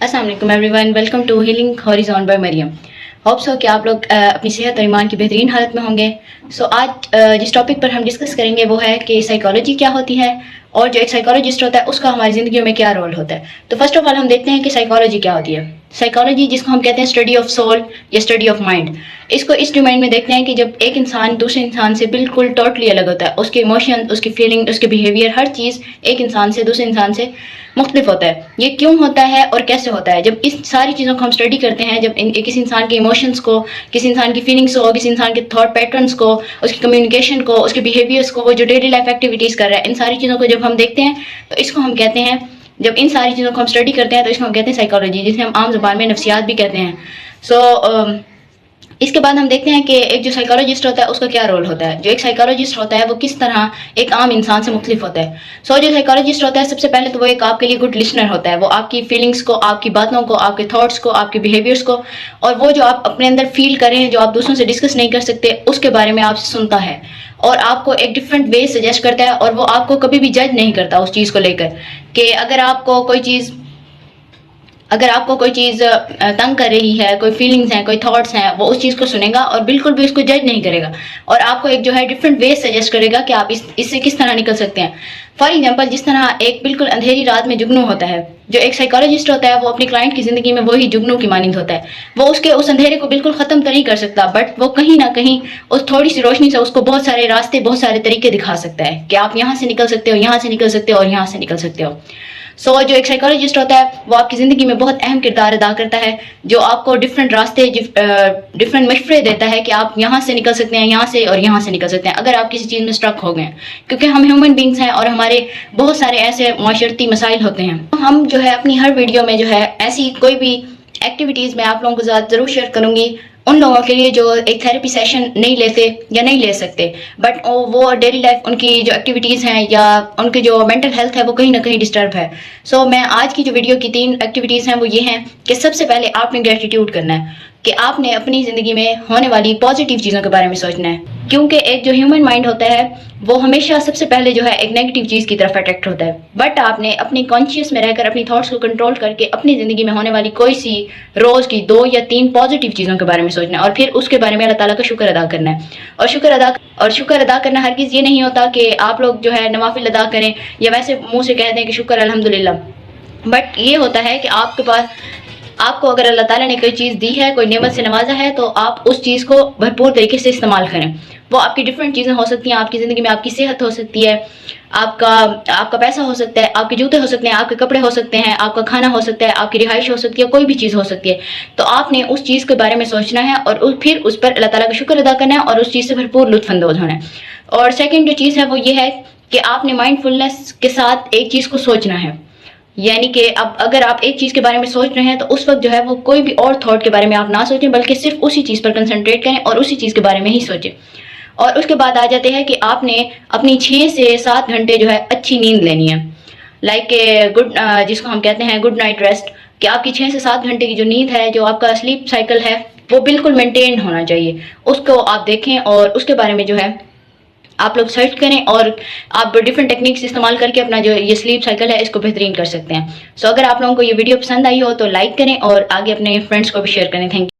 السلام علیکم everyone, welcome to Healing Horizon by Maryam. Hopes ہو کہ آپ لوگ اپنی صحت اور ایمان کی بہترین حالت میں ہوں گے. سو آج جس ٹاپک پر ہم ڈسکس کریں گے وہ ہے کہ سائیکالوجی کیا ہوتی ہے اور جو ایک سائیکالوجسٹ ہوتا ہے اس کا ہماری زندگیوں میں کیا رول ہوتا ہے. تو فرسٹ آف آل ہم دیکھتے ہیں کہ سائیکالوجی کیا ہوتی ہے. سائیکالوجی جس کو ہم کہتے ہیں اسٹڈی آف سول یا اسٹڈی آف مائنڈ، اس کو اس ڈومین میں دیکھتے ہیں کہ جب ایک انسان دوسرے انسان سے بالکل ٹوٹلی الگ ہوتا ہے، اس کے ایموشن، اس کی فیلنگ، اس کے بیہیویئر، ہر چیز ایک انسان سے دوسرے انسان سے مختلف ہوتا ہے. یہ کیوں ہوتا ہے اور کیسے ہوتا ہے؟ جب اس ساری چیزوں کو ہم اسٹڈی کرتے ہیں، جب کسی انسان کے ایموشنس کو، کسی انسان کی فیلنگس کو، کسی انسان کے تھاٹ پیٹرنس کو، اس کی کمیونیکیشن کو، اس کے بیہیویئرس کو، وہ جو ڈیلی لائف ایکٹیویٹیز کر رہا ہے، ان ساری چیزوں کو جب ہم دیکھتے ہیں تو اس کو ہم کہتے ہیں، جب ان ساری چیزوں کو ہم اسٹڈی کرتے ہیں تو اس کو ہم کہتے ہیں سائیکالوجی، جسے ہم عام زبان میں نفسیات بھی کہتے ہیں. اس کے بعد ہم دیکھتے ہیں کہ ایک جو سائیکالوجسٹ ہوتا ہے اس کا کیا رول ہوتا ہے. جو ایک سائیکالوجسٹ ہوتا ہے وہ کس طرح ایک عام انسان سے مختلف ہوتا ہے. جو سائیکالوجسٹ ہوتا ہے سب سے پہلے تو وہ ایک آپ کے لیے گڈ لسنر ہوتا ہے. وہ آپ کی فیلنگس کو، آپ کی باتوں کو، آپ کے تھاٹس کو، آپ کے بیہیویئرس کو، اور وہ جو آپ اپنے اندر فیل کریں، جو آپ دوسروں سے ڈسکس نہیں کر سکتے، اس کے بارے میں آپ سے سنتا ہے اور آپ کو ایک ڈفرینٹ وے سجیسٹ کرتا ہے. اور وہ آپ کو کبھی بھی جج نہیں کرتا اس چیز کو لے کر کہ اگر آپ کو کوئی چیز تنگ کر رہی ہے، کوئی فیلنگز ہیں، کوئی تھاٹس ہیں، وہ اس چیز کو سنے گا اور بالکل بھی اس کو جج نہیں کرے گا اور آپ کو ایک جو ہے ڈفرینٹ وے سجیسٹ کرے گا کہ آپ اس سے کس طرح نکل سکتے ہیں. فار ایگزامپل، جس طرح ایک بالکل اندھیری رات میں جگنو ہوتا ہے، جو ایک سائیکالوجسٹ ہوتا ہے وہ اپنی کلائنٹ کی زندگی میں وہی جگنو کی مانند ہوتا ہے. وہ اس اندھیرے کو بالکل ختم تو نہیں کر سکتا، بٹ وہ کہیں نہ کہیں اس تھوڑی سی روشنی سے اس کو بہت سارے راستے، بہت سارے طریقے دکھا سکتا ہے کہ آپ یہاں سے نکل سکتے ہو، یہاں سے نکل سکتے ہو اور یہاں سے نکل سکتے ہو. جو ایک سائیکالوجسٹ ہوتا ہے وہ آپ کی زندگی میں بہت اہم کردار ادا کرتا ہے، جو آپ کو ڈفرینٹ راستے، ڈفرینٹ مشورے دیتا ہے کہ آپ یہاں سے نکل سکتے ہیں، یہاں سے اور یہاں سے نکل سکتے ہیں اگر آپ کسی چیز میں اسٹرک ہو گئے ہیں. کیونکہ ہم ہیومن بینگس ہیں اور ہمارے بہت سارے ایسے معاشرتی مسائل ہوتے ہیں. ہم جو ہے اپنی ہر ویڈیو میں جو ہے ایسی کوئی بھی ایکٹیویٹیز میں آپ لوگوں کے ساتھ ضرور شیئر کروں گی ان لوگوں کے لیے جو ایک تھیراپی سیشن نہیں لیتے یا نہیں لے سکتے، بٹ وہ ڈیلی لائف ان کی جو ایکٹیویٹیز ہیں یا ان کی جو مینٹل ہیلتھ ہے وہ کہیں نہ کہیں ڈسٹرب ہے. میں آج کی جو ویڈیو کی 3 ایکٹیویٹیز ہیں وہ یہ ہیں کہ سب سے پہلے آپ نے گریٹیٹیوڈ کرنا ہے، کہ آپ نے اپنی زندگی میں ہونے والی پازیٹیو چیزوں کے بارے میں سوچنا ہے. کیونکہ ایک جو ہیومن مائنڈ ہوتا ہے وہ ہمیشہ سب سے پہلے جو ہے ایک نیگیٹو چیز کی طرف اٹریکٹ ہوتا ہے. بٹ آپ نے اپنی کانشیس میں رہ کر اپنی تھاٹس کو کنٹرول کر کے اپنی زندگی میں ہونے والی کوئی سی روز کی 2 یا 3 پازیٹیو چیزوں کے بارے میں سوچنا ہے اور پھر اس کے بارے میں اللہ تعالیٰ کا شکر ادا کرنا ہے. اور شکر ادا کرنا ہرگز یہ نہیں ہوتا کہ آپ لوگ جو ہے نوافل ادا کریں یا ویسے منہ سے کہہ دیں کہ شکر الحمدللہ، بٹ یہ ہوتا ہے کہ آپ کو اگر اللہ تعالیٰ نے کوئی چیز دی ہے، کوئی نعمت سے نوازا ہے، تو آپ اس چیز کو بھرپور طریقے سے استعمال کریں. وہ آپ کی ڈفرینٹ چیزیں ہو سکتی ہیں. آپ کی زندگی میں آپ کی صحت ہو سکتی ہے، آپ کا پیسہ ہو سکتا ہے، آپ کے جوتے ہو سکتے ہیں، آپ کے کپڑے ہو سکتے ہیں، آپ کا کھانا ہو سکتا ہے، آپ کی رہائش ہو سکتی ہے، کوئی بھی چیز ہو سکتی ہے. تو آپ نے اس چیز کے بارے میں سوچنا ہے اور پھر اس پر اللہ تعالیٰ کا شکر ادا کرنا ہے اور اس چیز سے بھرپور لطف اندوز ہونا ہے. اور سیکنڈ جو چیز ہے وہ یہ ہے کہ آپ نے مائنڈ فلنس کے ساتھ ایک چیز کو سوچنا ہے. یعنی کہ اب اگر آپ ایک چیز کے بارے میں سوچ رہے ہیں تو اس وقت جو ہے وہ کوئی بھی اور تھاٹ کے بارے میں آپ نہ سوچیں، بلکہ صرف اسی چیز پر کنسنٹریٹ کریں اور اسی چیز کے بارے میں ہی سوچیں. اور اس کے بعد آ جاتے ہیں کہ آپ نے اپنی 6 سے 7 گھنٹے جو ہے اچھی نیند لینی ہے، لائک جس کو ہم کہتے ہیں گڈ نائٹ ریسٹ، کہ آپ کی 6 سے 7 گھنٹے کی جو نیند ہے، جو آپ کا سلیپ سائیکل ہے، وہ بالکل مینٹین ہونا چاہیے. اس کو آپ دیکھیں اور اس کے بارے میں جو ہے آپ لوگ سرچ کریں اور آپ ڈفرینٹ ٹیکنیکس استعمال کر کے اپنا جو یہ سلیپ سائیکل ہے اس کو بہترین کر سکتے ہیں. اگر آپ لوگوں کو یہ ویڈیو پسند آئی ہو تو لائک کریں اور آگے اپنے فرینڈس کو بھی شیئر کریں. Thank you.